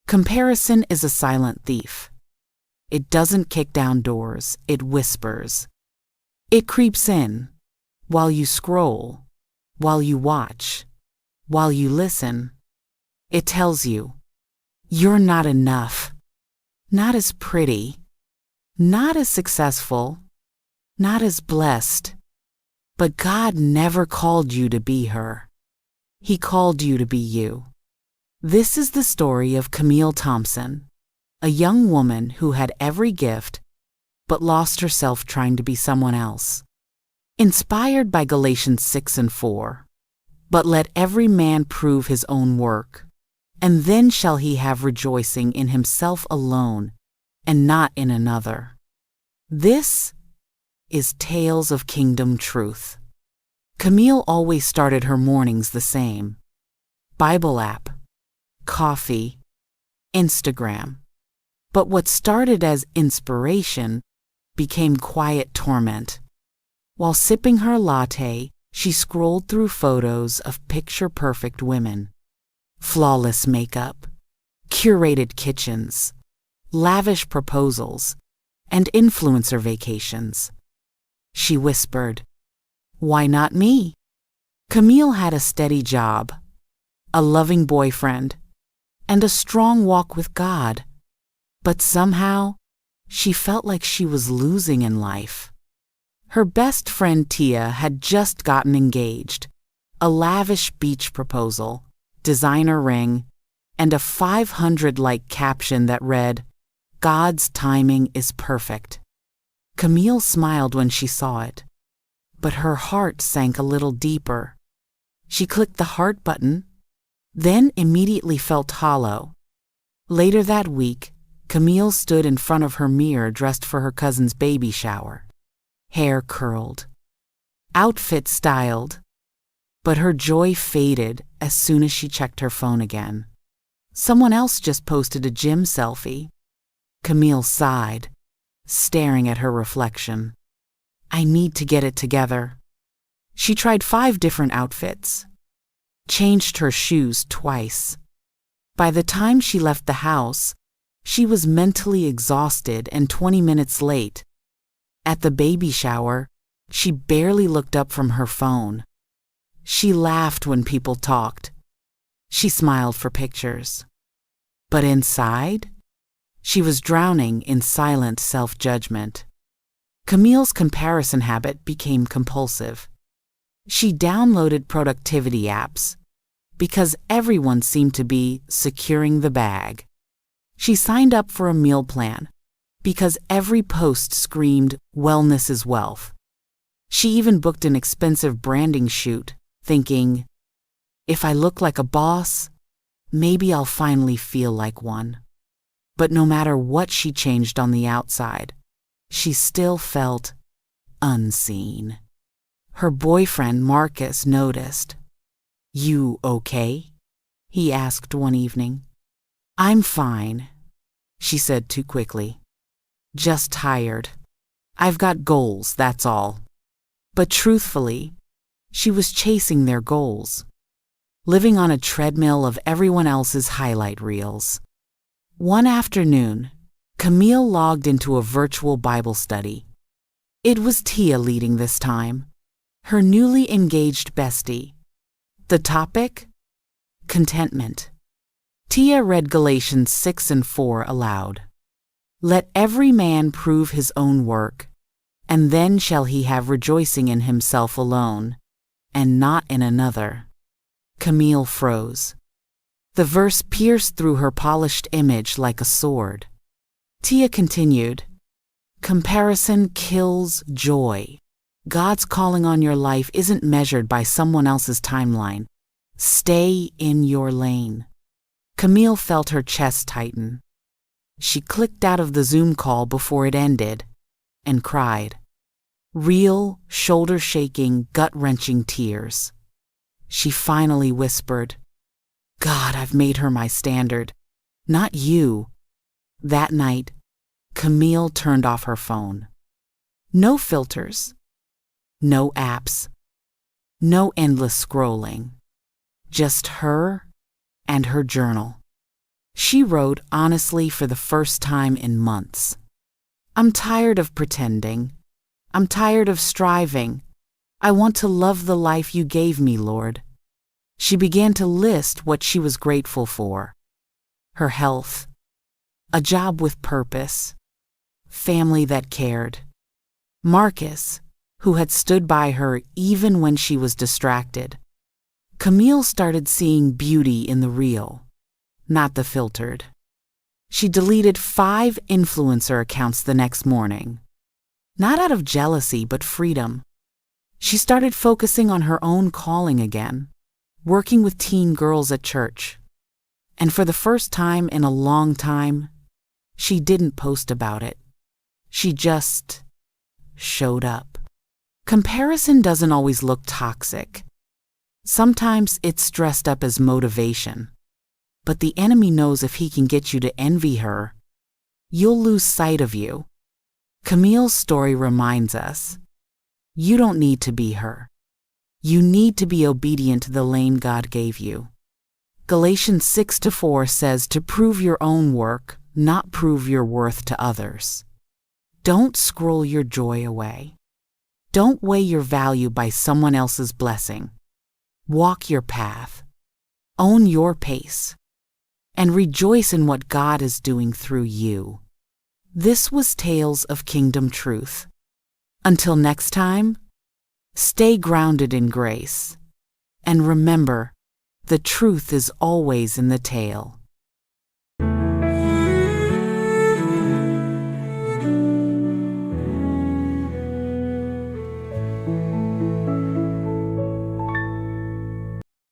Comparison is a silent thief. It doesn't kick down doors, it whispers. It creeps in, while you scroll, while you watch, while you listen. It tells you, you're not enough, not as pretty, not as successful, not as blessed. But God never called you to be her. He called you to be you. This is the story of Camille Thompson, a young woman who had every gift, but lost herself trying to be someone else. Inspired by Galatians 6:4, but let every man prove his own work, and then shall he have rejoicing in himself alone, and not in another. This is Tales of Kingdom Truth. Camille always started her mornings the same. Bible app, coffee, Instagram. But what started as inspiration became quiet torment. While sipping her latte, she scrolled through photos of picture-perfect women. Flawless makeup, curated kitchens, lavish proposals, and influencer vacations. She whispered, "Why not me?" Camille had a steady job, a loving boyfriend, and a strong walk with God. But somehow, she felt like she was losing in life. Her best friend Tia had just gotten engaged, a lavish beach proposal, designer ring, and a 500-like caption that read, "God's timing is perfect." Camille smiled when she saw it, but her heart sank a little deeper. She clicked the heart button, then immediately felt hollow. Later that week, Camille stood in front of her mirror dressed for her cousin's baby shower. Hair curled, outfit styled, but her joy faded as soon as she checked her phone again. Someone else just posted a gym selfie. Camille sighed, staring at her reflection. I need to get it together. She tried 5 different outfits, changed her shoes twice. By the time she left the house, she was mentally exhausted and 20 minutes late. At the baby shower, she barely looked up from her phone. She laughed when people talked. She smiled for pictures. But inside, she was drowning in silent self-judgment. Camille's comparison habit became compulsive. She downloaded productivity apps because everyone seemed to be securing the bag. She signed up for a meal plan because every post screamed, "Wellness is wealth." She even booked an expensive branding shoot, thinking, if I look like a boss, maybe I'll finally feel like one. But no matter what she changed on the outside, she still felt unseen. Her boyfriend, Marcus, noticed. "You okay?" he asked one evening. "I'm fine," she said too quickly. "Just tired. I've got goals, that's all." But truthfully, she was chasing their goals, living on a treadmill of everyone else's highlight reels. One afternoon, Camille logged into a virtual Bible study. It was Tia leading this time, her newly engaged bestie. The topic? Contentment. Tia read Galatians 6:4 aloud. Let every man prove his own work, and then shall he have rejoicing in himself alone, and not in another. Camille froze. The verse pierced through her polished image like a sword. Tia continued, comparison kills joy. God's calling on your life isn't measured by someone else's timeline. Stay in your lane. Camille felt her chest tighten. She clicked out of the Zoom call before it ended and cried. Real, shoulder-shaking, gut-wrenching tears. She finally whispered, God, I've made her my standard, not you. That night, Camille turned off her phone. No filters, no apps, no endless scrolling. Just her and her journal. She wrote honestly for the first time in months. I'm tired of pretending. I'm tired of striving. I want to love the life you gave me, Lord. She began to list what she was grateful for. Her health, a job with purpose, family that cared. Marcus, who had stood by her even when she was distracted. Camille started seeing beauty in the real, not the filtered. She deleted 5 influencer accounts the next morning. Not out of jealousy, but freedom. She started focusing on her own calling again, working with teen girls at church. And for the first time in a long time, she didn't post about it. She just showed up. Comparison doesn't always look toxic. Sometimes it's dressed up as motivation. But the enemy knows if he can get you to envy her, you'll lose sight of you. Camille's story reminds us, you don't need to be her. You need to be obedient to the lane God gave you. Galatians 6-4 says to prove your own work, not prove your worth to others. Don't scroll your joy away. Don't weigh your value by someone else's blessing. Walk your path. Own your pace. And rejoice in what God is doing through you. This was Tales of Kingdom Truth. Until next time, stay grounded in grace. And remember, the truth is always in the tale.